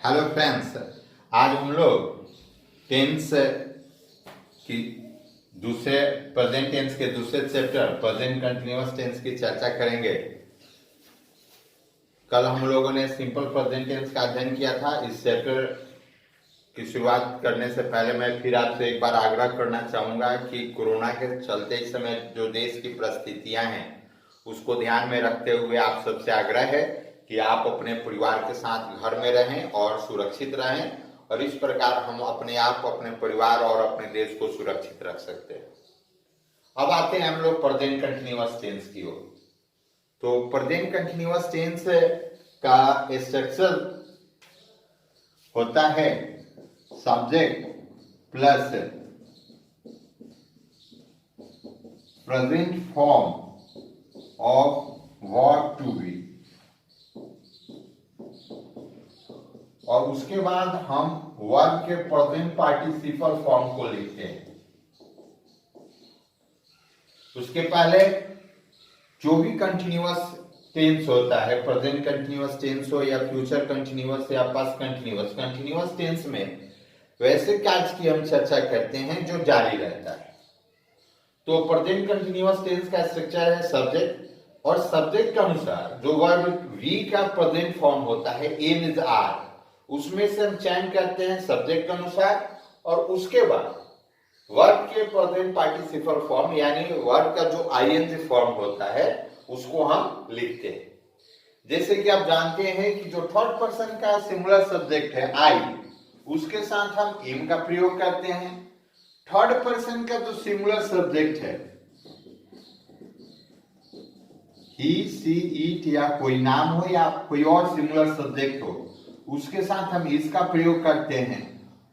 Hello friends, आज हम लोग टेंस की दूसरे प्रेजेंट टेंस के दूसरे चैप्टर प्रेजेंट कंटिन्यूअस टेंस की चर्चा करेंगे। कल हम लोगों ने सिंपल प्रेजेंट टेंस का अध्ययन किया था। इस चैप्टर की शुरुआत करने से पहले मैं फिर आपसे एक बार आग्रह करना चाहूँगा कि कोरोना के चलते इस समय जो देश की परिस्थितियाँ हैं उसको ध्यान में रखते हुए आप सबसे आग्रह है कि आप अपने परिवार के साथ घर में रहें और सुरक्षित रहें, और इस प्रकार हम अपने आप, अपने परिवार और अपने देश को सुरक्षित रख सकते हैं। अब आते हैं हम लोग प्रेजेंट कंटिन्यूअस टेंस की ओर। तो प्रेजेंट कंटिन्यूअस टेंस का स्ट्रक्चर होता है subject plus present form of verb to be, और उसके बाद हम वर्ब के प्रेजेंट पार्टिसिपल फॉर्म को लिखते हैं। उसके पहले जो भी कंटिन्यूअस टेंस होता है, प्रेजेंट कंटिन्यूअस टेंस हो या फ्यूचर कंटिन्यूअस या पास्ट कंटिन्यूअस, कंटिन्यूअस टेंस में वैसे कार्य की हम चर्चा करते हैं जो जारी रहता है। तो प्रेजेंट कंटिन्यूअस टेंस का स्ट्रक्चर है सब्जेक्ट, और सब्जेक्ट के अनुसार जो वर्ब वी का प्रेजेंट फॉर्म होता है एम इज आर, उसमें से हम चयन करते हैं सब्जेक्ट के अनुसार, और उसके बाद वर्ब के प्रेजेंट पार्टिसिपल फॉर्म यानी वर्ब का जो आईएनजी फॉर्म होता है उसको हम लिखते हैं। जैसे कि आप जानते हैं कि जो थर्ड पर्सन का सिंगुलर सब्जेक्ट है आई, उसके साथ हम एम का प्रयोग करते हैं। थर्ड पर्सन का जो सिंगुलर सब्जेक्ट है ही सी इट या कोई नाम हो या कोई और सिंगुलर सब्जेक्ट हो, उसके साथ हम इसका प्रयोग करते हैं।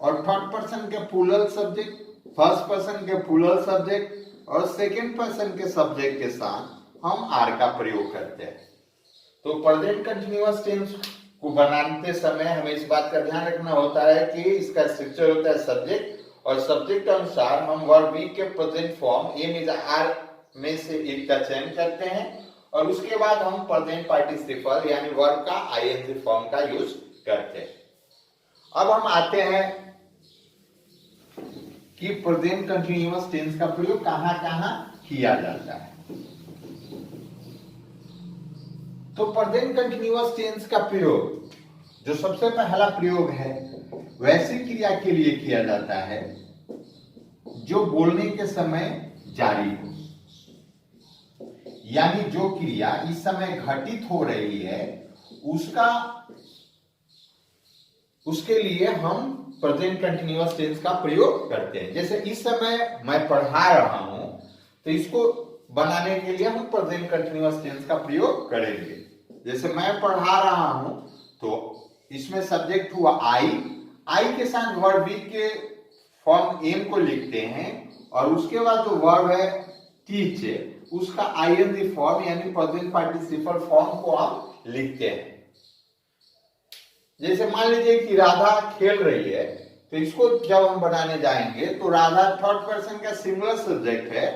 और थर्ड पर्सन के प्लूरल सब्जेक्ट, फर्स्ट पर्सन के प्लूरल सब्जेक्ट और सेकंड पर्सन के सब्जेक्ट के साथ हम आर का प्रयोग करते हैं। तो प्रेजेंट कंटिन्यूअस टेंस को बनाते समय हमें इस बात का ध्यान रखना होता है कि इसका स्ट्रक्चर होता है सब्जेक्ट, और सब्जेक्ट अनुसार हम वर्ब बी के present form am is are में से एक का चयन करते हैं, और उसके बाद हम प्रेजेंट पार्टिसिपल यानी वर्ब का आईएनजी फॉर्म का यूज करते हैं। अब हम आते हैं कि प्रेजेंट कंटिन्यूअस टेंस का प्रयोग कहां कहां किया जाता है। तो प्रेजेंट कंटिन्यूअस टेंस का प्रयोग जो सबसे पहला प्रयोग है वैसी क्रिया के लिए किया जाता है जो बोलने के समय जारी हो, यानी जो क्रिया इस समय घटित हो रही है उसके लिए हम प्रेजेंट कंटिन्यूअस टेंस का प्रयोग करते हैं। जैसे इस समय मैं पढ़ा रहा हूं, तो इसको बनाने के लिए हम प्रेजेंट कंटिन्यूअस टेंस का प्रयोग करेंगे। जैसे मैं पढ़ा रहा हूं तो इसमें सब्जेक्ट हुआ आई के साथ वर्ब बी के फॉर्म एम को लिखते हैं, और उसके बाद जो वर्ब है टीच, उसका आईएनजी फॉर्म यानी प्रेजेंट पार्टिसिपल फॉर्म को हम लिखते हैं। जैसे मान लीजिए कि राधा खेल रही है, तो इसको जब हम बनाने जाएंगे तो राधा थर्ड पर्सन का सिंगुलर सब्जेक्ट है,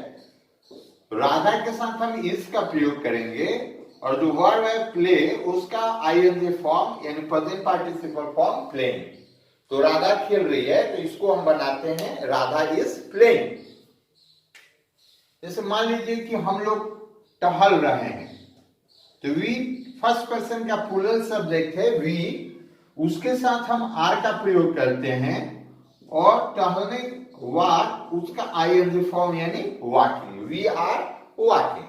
राधा के साथ हम इसका प्रयोग करेंगे, और जो वर्ब है प्ले उसका आईएनजी फॉर्म यानी प्रेजेंट पार्टिसिपल फॉर्म प्लेइंग। तो राधा खेल रही है तो इसको हम बनाते हैं राधा इज प्लेइंग। जैसे मान लीजिए कि हम लोग टहल रहे हैं, तो वी फर्स्ट पर्सन का प्लूरल सब्जेक्ट है वी, उसके साथ हम आर का प्रयोग करते हैं, और टहलने वॉक उसका आईएनजी फॉर्म यानी वॉकिंग, वी आर वॉकिंग।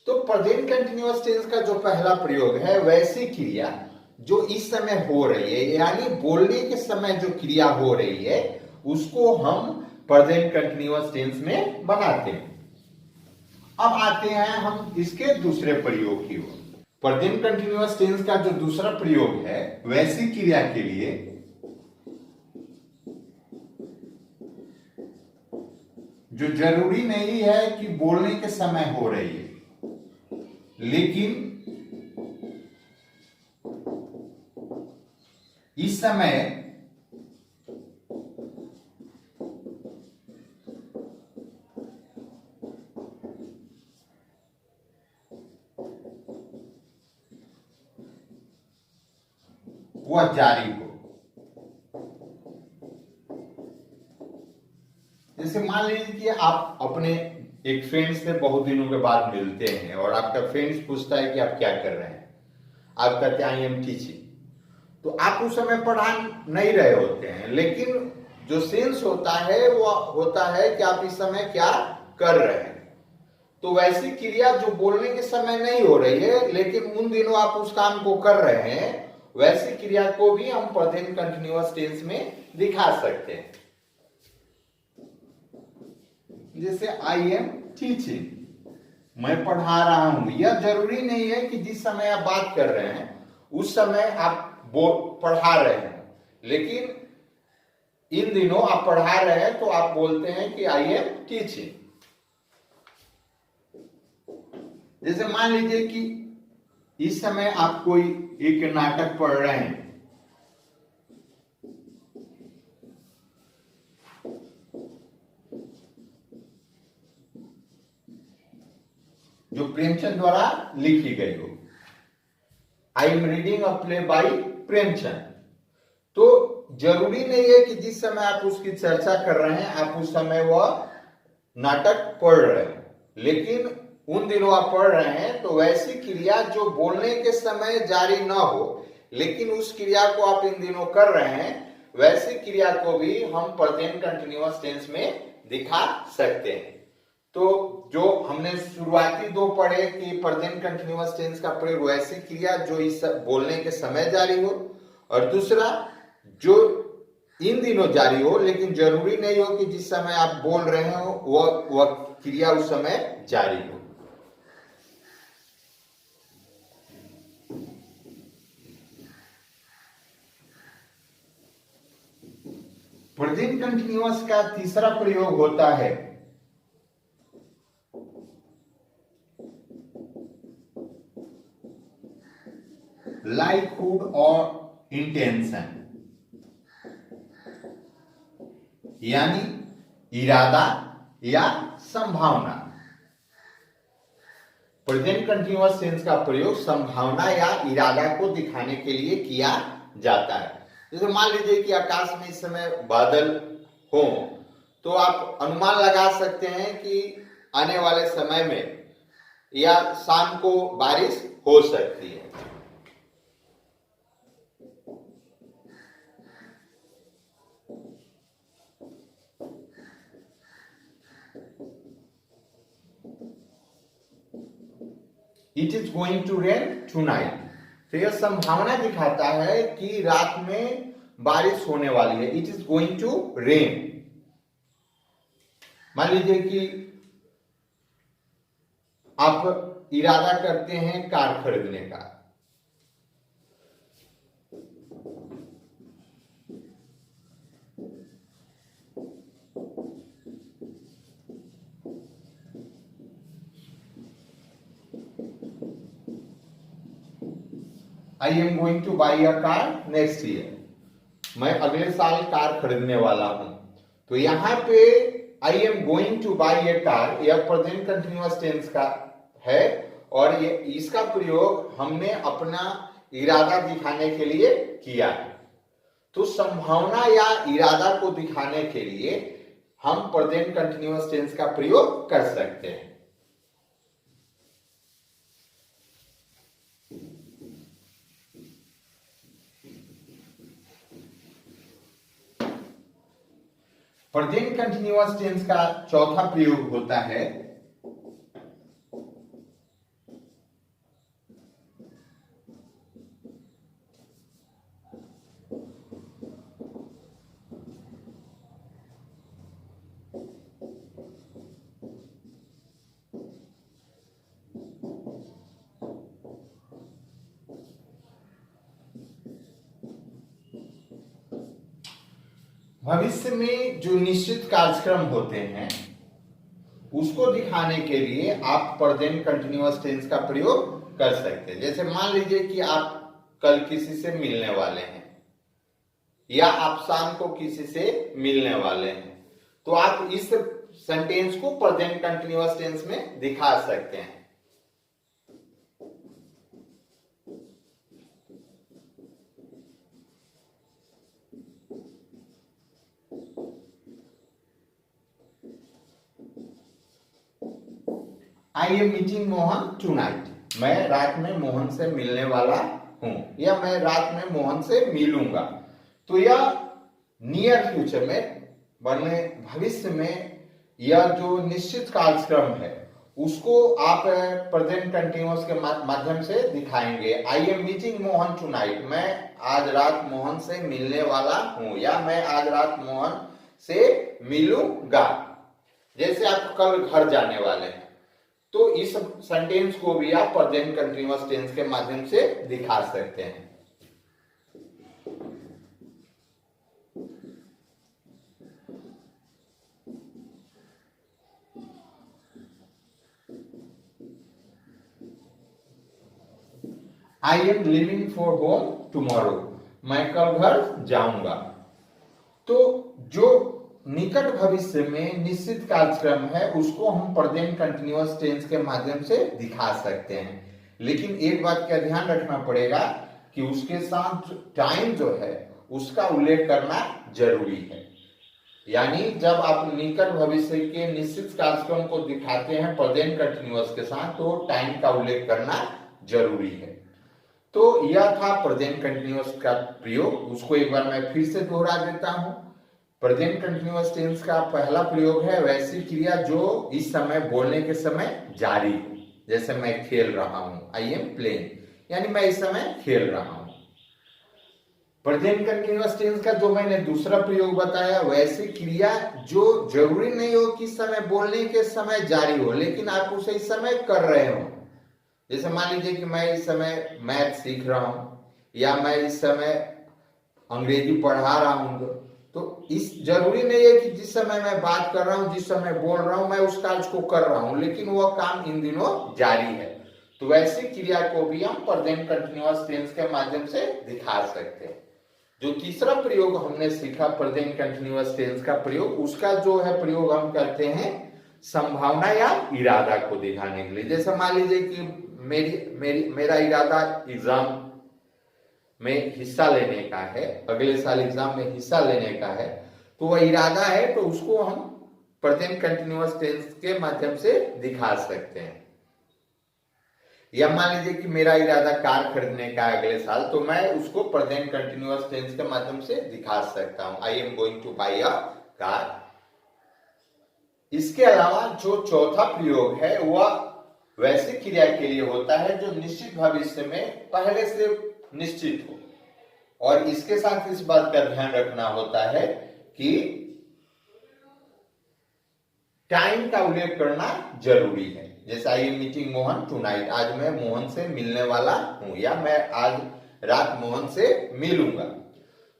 तो प्रेजेंट कंटिन्यूअस टेंस का जो पहला प्रयोग है वैसी क्रिया जो इस समय हो रही है, यानी बोलने के समय जो क्रिया हो रही है उसको हम प्रेजेंट कंटिन्यूअस टेंस में बनाते हैं। अब आते हैं हम इसके दूसरे प्रयोग की ओर। प्रेजेंट कंटिन्यूअस टेंस का जो दूसरा प्रयोग है वैसी क्रिया के लिए जो जरूरी नहीं है कि बोलने के समय हो रही है, लेकिन इस समय वह जारी हो। जैसे मान लीजिए कि आप अपने एक फ्रेंड से बहुत दिनों के बाद मिलते हैं और आपका फ्रेंड्स पूछता है कि आप क्या कर रहे हैं, आप कहते हैं आई एम टीचिंग, तो आप उस समय पढ़ा नहीं रहे होते हैं, लेकिन जो सेंस होता है वो होता है कि आप इस समय क्या कर रहे हैं। तो वैसी क्रिया जो बोलने के समय नहीं हो रही है लेकिन उन दिनों आप उस काम को कर रहे हैं, वैसी क्रिया को भी हम प्रेजेंट कंटीन्यूअस टेंस में दिखा सकते हैं। जैसे आई एम टीचिंग, मैं पढ़ा रहा हूं। यह जरूरी नहीं है कि जिस समय आप बात कर रहे हैं उस समय आप पढ़ा रहे हैं, लेकिन इन दिनों आप पढ़ा रहे हैं तो आप बोलते हैं कि आई एम टीचिंग। जैसे मान लीजिए कि इस समय आप कोई एक नाटक पढ़ रहे हैं, जो प्रेमचंद द्वारा लिखी गई हो। I am reading a play by Premchand. तो जरूरी नहीं है कि जिस समय आप उसकी चर्चा कर रहे हैं आप उस समय वह नाटक पढ़ रहे हैं, लेकिन उन दिनों आप पढ़ रहे हैं। तो वैसी क्रिया जो बोलने के समय जारी ना हो लेकिन उस क्रिया को आप इन दिनों कर रहे हैं, वैसी क्रिया को भी हम प्रेजेंट कंटीन्यूअस टेंस में दिखा सकते हैं। तो जो हमने शुरुआती दो पढ़े कि प्रेजेंट कंटीन्यूअस टेंस का प्रयोग वैसी क्रिया जो इस बोलने के समय जारी हो, और दूसरा जो इन दिनों जारी हो लेकिन जरूरी नहीं हो कि जिस समय आप बोल रहे हो वह क्रिया उस समय जारी हो। प्रेजेंट कंटीन्यूअस का तीसरा प्रयोग होता है लाइकहुड और इंटेंशन, यानी इरादा या संभावना। प्रेजेंट कंटीन्यूअस टेंस का प्रयोग संभावना या इरादा को दिखाने के लिए किया जाता है। जैसे मान लीजिए कि आकाश में इस समय बादल हो, तो आप अनुमान लगा सकते हैं कि आने वाले समय में या शाम को बारिश हो सकती है। It is going to rain tonight, तो यह संभावना दिखाता है कि रात में बारिश होने वाली है। It is going to rain. मान लीजिए कि आप इरादा करते हैं कार खरीदने का, आई am going two by a car next year, मैं अगले साल कार खरीदने वाला हूं। तो यहां पे आई am going two by A car यह प्रेजेंट कंटीन्यूअस टेंस का है, और ये इसका प्रयोग हमने अपना इरादा दिखाने के लिए किया है। तो संभावना या इरादा को दिखाने के लिए हम प्रेजेंट कंटीन्यूअस टेंस का प्रयोग कर सकते हैं। प्रेजेंट कंटीन्यूअस टेंस का चौथा प्रयोग होता है भविष्य में जो निश्चित कार्यक्रम होते हैं उसको दिखाने के लिए आप प्रेजेंट कंटीन्यूअस टेंस का प्रयोग कर सकते हैं। जैसे मान लीजिए कि आप कल किसी से मिलने वाले हैं या आप शाम को किसी से मिलने वाले हैं, तो आप इस सेंटेंस को प्रेजेंट कंटीन्यूअस टेंस में दिखा सकते हैं। I am meeting Mohan tonight, मैं रात में मोहन से मिलने वाला हूं या मैं रात में मोहन से मिलूंगा। तो यह नियर फ्यूचर में, बने भविष्य में, यह जो निश्चित कार्यक्रम है उसको आप प्रेजेंट कंटिन्यूअस के माध्यम से दिखाएंगे। I am meeting Mohan tonight, मैं आज रात मोहन से मिलने वाला हूं या मैं आज रात मोहन से मिलूंगा। जैसे आप कल घर जाने वाले हैं, तो इस सेंटेंस को भी आप प्रेजेंट कंटिन्यूअस टेंस के माध्यम से दिखा सकते हैं। I am living for home tomorrow, मैं कल घर जाऊंगा। तो जो निकट भविष्य में निश्चित कार्यक्रम है उसको हम प्रेजेंट कंटिन्यूअस टेंस के माध्यम से दिखा सकते हैं। लेकिन एक बात का ध्यान रखना पड़ेगा कि उसके साथ टाइम जो है उसका उल्लेख करना जरूरी है। यानी जब आप निकट भविष्य के निश्चित कार्यक्रम को दिखाते हैं प्रेजेंट कंटिन्यूअस के साथ, तो टाइम का उल्लेख करना जरूरी है। तो यह था प्रेजेंट कंटिन्यूअस का प्रयोग, उसको एक बार मैं फिर से दोहरा देता हूं। प्रेजेंट कंटिन्यूअस टेंस का पहला प्रयोग है वैसी क्रिया जो इस समय बोलने के समय जारी हो। जैसे मैं खेल रहा हूं, आई एम प्लेइंग, यानी मैं इस समय खेल रहा हूं। प्रेजेंट कंटिन्यूअस टेंस का जो मैंने दूसरा प्रयोग बताया, वैसी क्रिया जो जरूरी नहीं हो कि समय बोलने के समय जारी हो, लेकिन आप उसे इस समय कर रहे हो। जैसे मान लीजिए कि मैं इस समय मैथ सीख रहा हूं या मैं इस समय अंग्रेजी पढ़ा रहा हूं, तो इस जरूरी नहीं है कि जिस समय मैं बात कर रहा हूं, जिस समय बोल रहा हूं, मैं उस कार्य को कर रहा हूं, लेकिन वह काम इन दिनों जारी है। तो वैसी क्रिया को भी हम प्रेजेंट कंटिन्यूअस टेंस के माध्यम से दिखा सकते हैं। जो तीसरा प्रयोग हमने सीखा प्रेजेंट कंटिन्यूअस टेंस का प्रयोग, उसका जो है प्रयोग हम करते हैं संभावना या इरादा को दिखाने के लिए। जैसे मान लीजिए कि मेरा इरादा एग्जाम में हिस्सा लेने का है, अगले साल एग्जाम में हिस्सा लेने का है, तो वह इरादा है, तो उसको हम प्रेजेंट कंटिन्यूअस टेंस के माध्यम से दिखा सकते हैं। या मान लीजिए कि मेरा इरादा कार खरीदने का है अगले साल, तो मैं उसको प्रेजेंट कंटिन्यूअस टेंस के माध्यम से दिखा सकता हूं, I am going to buy a car. इसके अलावा जो चौथा प्रयोग है वह वैसी क्रिया के लिए होता है जो निश्चित भविष्य में पहले से निश्चित हो, और इसके साथ इस बात का ध्यान रखना होता है कि टाइम का उल्लेख करना जरूरी है। जैसे I am meeting Mohan tonight, आज मैं मोहन से मिलने वाला हूं या मैं आज रात मोहन से मिलूंगा।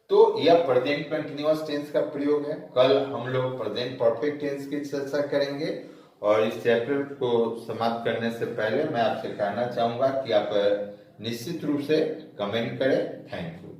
तो यह प्रेजेंट कंटिन्यूअस टेंस का प्रयोग है। कल हम लोग प्रेजेंट परफेक्ट टेंस की चर्चा करेंगे, और इस चैप्टर को समाप्त करने से पहले मैं आपसे कहना चाहूंगा कि आप निश्चित रूप से कमेंट करें। Thank you.